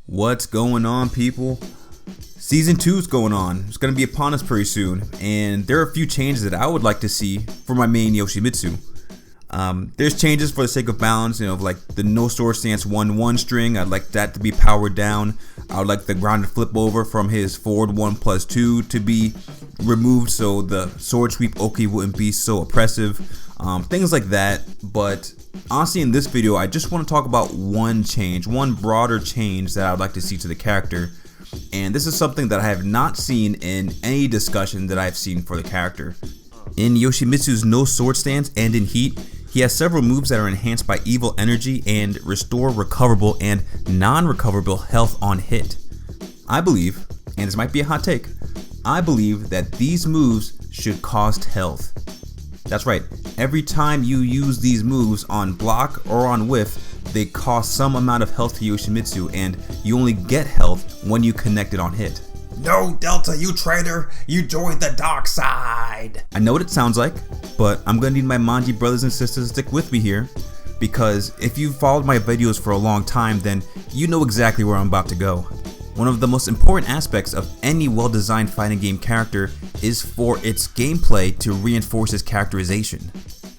What's going on, people? Season 2 is going on. It's going to be upon us pretty soon, and there are a few changes that I would like to see for my main Yoshimitsu. There's changes for the sake of balance, like the no sword stance 1-1 string. I'd like that to be powered down. I would like the grounded flip over from his forward 1+2 to be removed so the sword sweep Oki wouldn't be so oppressive. Things like that. But honestly, in this video, I just want to talk about one change, one broader change that I would like to see to the character. And this is something that I have not seen in any discussion that I've seen for the character. In Yoshimitsu's no sword stance and in Heat, he has several moves that are enhanced by evil energy and restore recoverable and non-recoverable health on hit. I believe, and this might be a hot take, I believe that these moves should cost health. That's right, every time you use these moves on block or on whiff, they cost some amount of health to Yoshimitsu, and you only get health when you connect it on hit. No, Delta, you traitor! You joined the dark side! I know what it sounds like, but I'm gonna need my Manji brothers and sisters to stick with me here, because if you've followed my videos for a long time, then you know exactly where I'm about to go. One of the most important aspects of any well-designed fighting game character is for its gameplay to reinforce its characterization.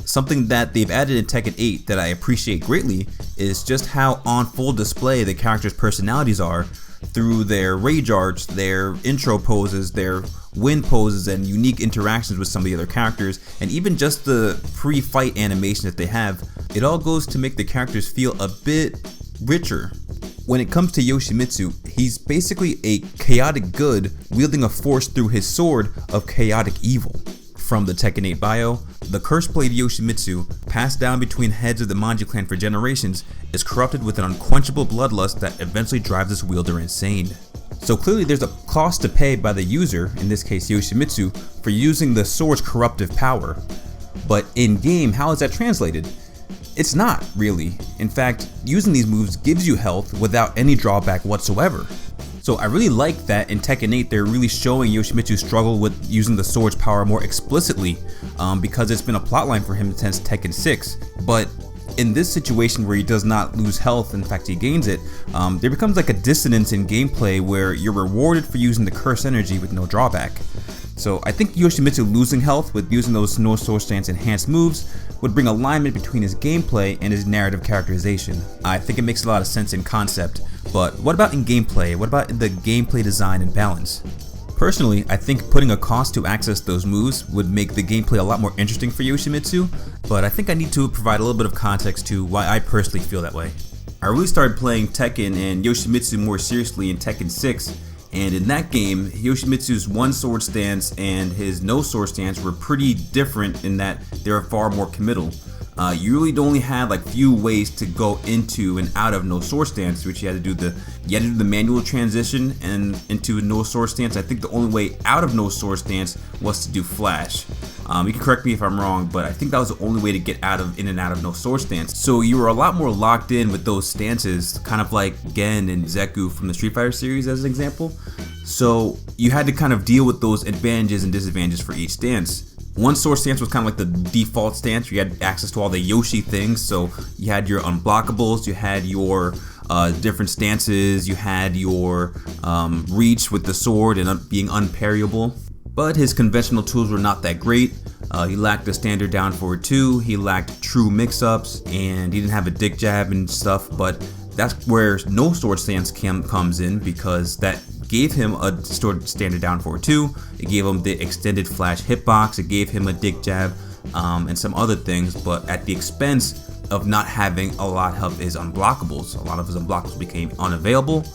Something that they've added in Tekken 8 that I appreciate greatly is just how on full display the characters' personalities are through their rage arts, their intro poses, their win poses, and unique interactions with some of the other characters, and even just the pre-fight animation that they have. It all goes to make the characters feel a bit richer. When it comes to Yoshimitsu, he's basically a chaotic good wielding a force through his sword of chaotic evil. From the Tekken 8 bio, the cursed blade Yoshimitsu, passed down between heads of the Manji clan for generations, is corrupted with an unquenchable bloodlust that eventually drives its wielder insane. So clearly there's a cost to pay by the user, in this case Yoshimitsu, for using the sword's corruptive power. But in game, how is that translated? It's not, really. In fact, using these moves gives you health without any drawback whatsoever. So I really like that in Tekken 8 they're really showing Yoshimitsu's struggle with using the sword's power more explicitly, because it's been a plotline for him since Tekken 6. But in this situation where he does not lose health, in fact he gains it, there becomes like a dissonance in gameplay where you're rewarded for using the curse energy with no drawback. So I think Yoshimitsu losing health with using those no sword stance enhanced moves would bring alignment between his gameplay and his narrative characterization. I think it makes a lot of sense in concept, but what about in gameplay? What about in the gameplay design and balance? Personally, I think putting a cost to access those moves would make the gameplay a lot more interesting for Yoshimitsu, but I think I need to provide a little bit of context to why I personally feel that way. I really started playing Tekken and Yoshimitsu more seriously in Tekken 6, and in that game, Yoshimitsu's one sword stance and his no sword stance were pretty different in that they were far more committal. You really only had like few ways to go into and out of no sword stance, which you had to do the manual transition and into no sword stance. I think the only way out of no sword stance was to do flash. You can correct me if I'm wrong, but I think that was the only way to get in and out of no sword stance. So you were a lot more locked in with those stances, kind of like Gen and Zeku from the Street Fighter series as an example. So you had to kind of deal with those advantages and disadvantages for each stance. One sword stance was kind of like the default stance. You had access to all the Yoshi things, so you had your unblockables, you had your different stances, you had your reach with the sword and being unparryable. But his conventional tools were not that great. He lacked the standard down forward 2, he lacked true mix-ups, and he didn't have a dick jab and stuff, but that's where no sword stance comes in, because that gave him a standard down forward 2, it gave him the extended flash hitbox, it gave him a dick jab, and some other things, but at the expense of not having a lot of his unblockables. A lot of his unblockables became unavailable,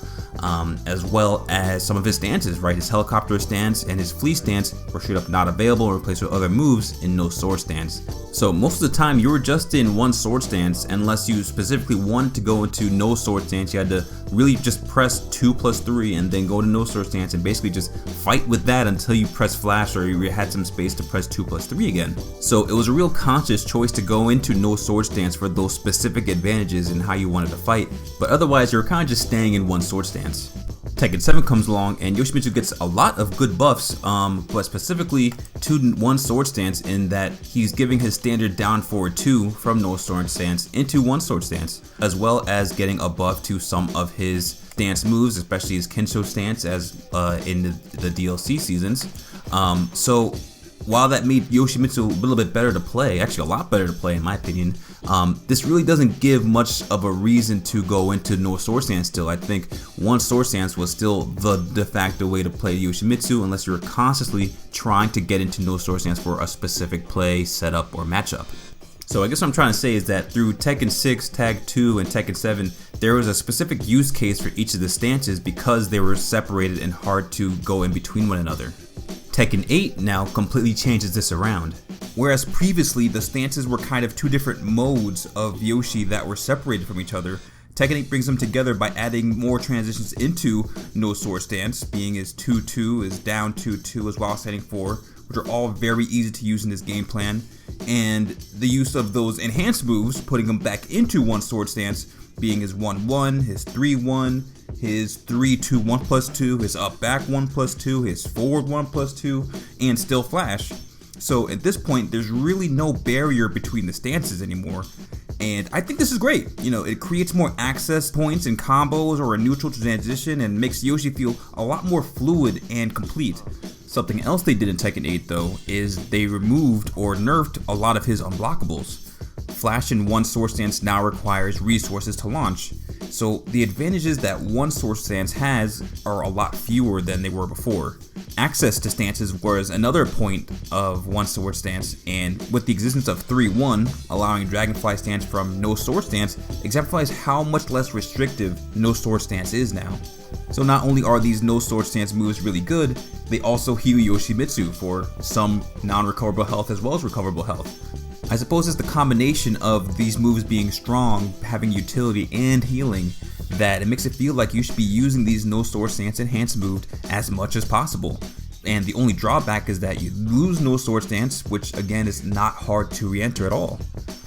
as well as some of his stances, right? His helicopter stance and his flea stance were straight up not available and replaced with other moves in no sword stance. So most of the time you were just in one sword stance unless you specifically wanted to go into no sword stance. You had to really just press 2+3 and then go to no sword stance and basically just fight with that until you press flash or you had some space to press 2+3 again. So it was a real conscious choice to go into no sword stance for those specific advantages in how you wanted to fight, but otherwise you were kind of just staying in one sword stance. Tekken 7 comes along and Yoshimitsu gets a lot of good buffs, but specifically to one sword stance, in that he's giving his standard down forward 2 from no sword stance into one sword stance, as well as getting a buff to some of his stance moves, especially his Kensho stance as in the DLC seasons. So while that made Yoshimitsu a little bit better to play, actually a lot better to play in my opinion, this really doesn't give much of a reason to go into no sword stance still. I think one sword stance was still the de facto way to play Yoshimitsu, unless you're constantly trying to get into no sword stance for a specific play, setup, or matchup. So I guess what I'm trying to say is that through Tekken 6, Tag 2, and Tekken 7, there was a specific use case for each of the stances because they were separated and hard to go in between one another. Tekken 8 now completely changes this around. Whereas previously the stances were kind of two different modes of Yoshi that were separated from each other, Tekken 8 brings them together by adding more transitions into no sword stance, being his 2-2, his down 2-2, as well as setting 4, which are all very easy to use in this game plan, and the use of those enhanced moves, putting them back into one sword stance, being his 1-1, his 3-1, his 3-2 1+2, his up back 1+2, his forward 1+2, and still flash. So at this point, there's really no barrier between the stances anymore. And I think this is great. You know, it creates more access points and combos or a neutral transition and makes Yoshi feel a lot more fluid and complete. Something else they did in Tekken 8 though is they removed or nerfed a lot of his unblockables. Flash in one sword stance now requires resources to launch. So the advantages that one sword stance has are a lot fewer than they were before. Access to stances was another point of one sword stance, and with the existence of 3-1, allowing Dragonfly stance from no sword stance exemplifies how much less restrictive no sword stance is now. So not only are these no sword stance moves really good, they also heal Yoshimitsu for some non-recoverable health as well as recoverable health. I suppose it's the combination of these moves being strong, having utility, and healing that it makes it feel like you should be using these no sword stance enhanced moves as much as possible. And the only drawback is that you lose no sword stance, which again is not hard to re-enter at all.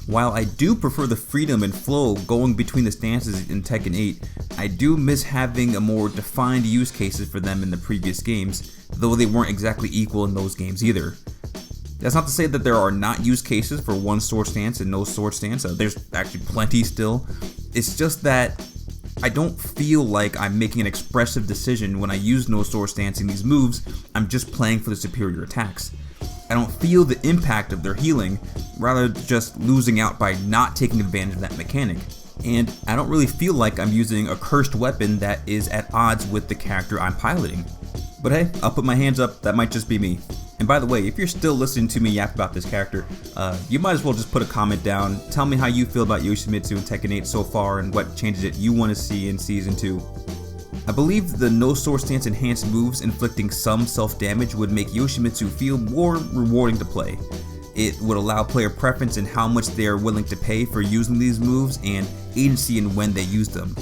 While I do prefer the freedom and flow going between the stances in Tekken 8, I do miss having a more defined use cases for them in the previous games, though they weren't exactly equal in those games either. That's not to say that there are not use cases for one sword stance and no sword stance. There's actually plenty still. It's just that I don't feel like I'm making an expressive decision when I use no sword stance in these moves. I'm just playing for the superior attacks. I don't feel the impact of their healing, rather just losing out by not taking advantage of that mechanic. And I don't really feel like I'm using a cursed weapon that is at odds with the character I'm piloting. But hey, I'll put my hands up, that might just be me. And by the way, if you're still listening to me yap about this character, you might as well just put a comment down. Tell me how you feel about Yoshimitsu in Tekken 8 so far and what changes that you want to see in Season 2. I believe the no sword stance enhanced moves inflicting some self-damage would make Yoshimitsu feel more rewarding to play. It would allow player preference in how much they are willing to pay for using these moves and agency in when they use them.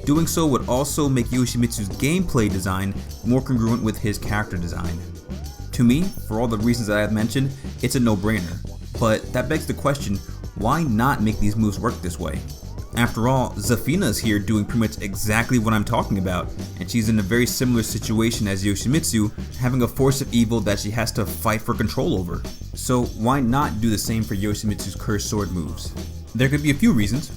Doing so would also make Yoshimitsu's gameplay design more congruent with his character design. To me, for all the reasons that I have mentioned, it's a no-brainer. But that begs the question, why not make these moves work this way? After all, Zafina is here doing pretty much exactly what I'm talking about, and she's in a very similar situation as Yoshimitsu, having a force of evil that she has to fight for control over. So why not do the same for Yoshimitsu's cursed sword moves? There could be a few reasons,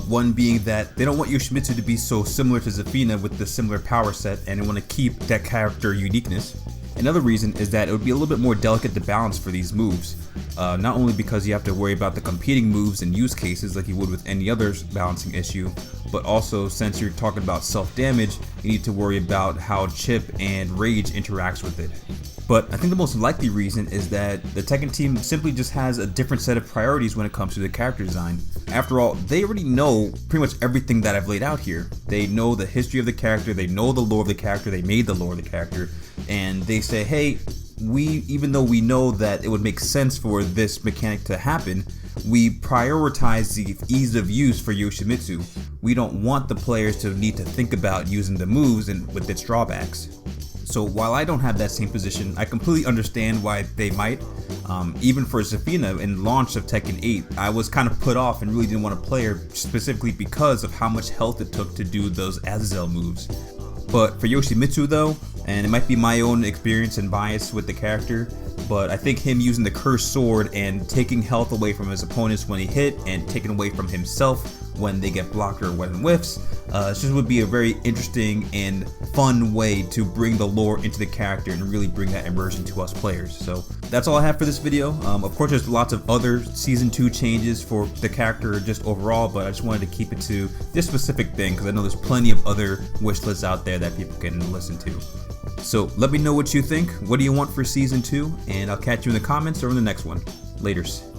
one being that they don't want Yoshimitsu to be so similar to Zafina with the similar power set and they want to keep that character uniqueness. Another reason is that it would be a little bit more delicate to balance for these moves, not only because you have to worry about the competing moves and use cases like you would with any other balancing issue, but also since you're talking about self-damage, you need to worry about how Chip and Rage interacts with it. But I think the most likely reason is that the Tekken team simply just has a different set of priorities when it comes to the character design. After all, they already know pretty much everything that I've laid out here. They know the history of the character, they know the lore of the character, they made the lore of the character, and they say, hey, even though we know that it would make sense for this mechanic to happen, we prioritize the ease of use for Yoshimitsu. We don't want the players to need to think about using the moves and with its drawbacks. So while I don't have that same position, I completely understand why they might. Even for Zafina in launch of Tekken 8, I was kind of put off and really didn't want to play her specifically because of how much health it took to do those Azazel moves. But for Yoshimitsu though, and it might be my own experience and bias with the character, but I think him using the cursed sword and taking health away from his opponents when he hit and taking away from himself when they get blocked or when whiffs, just would be a very interesting and fun way to bring the lore into the character and really bring that immersion to us players. So that's all I have for this video. Of course, there's lots of other Season 2 changes for the character just overall, but I just wanted to keep it to this specific thing because I know there's plenty of other wish lists out there that people can listen to. So let me know what you think. What do you want for Season 2? And I'll catch you in the comments or in the next one. Laters.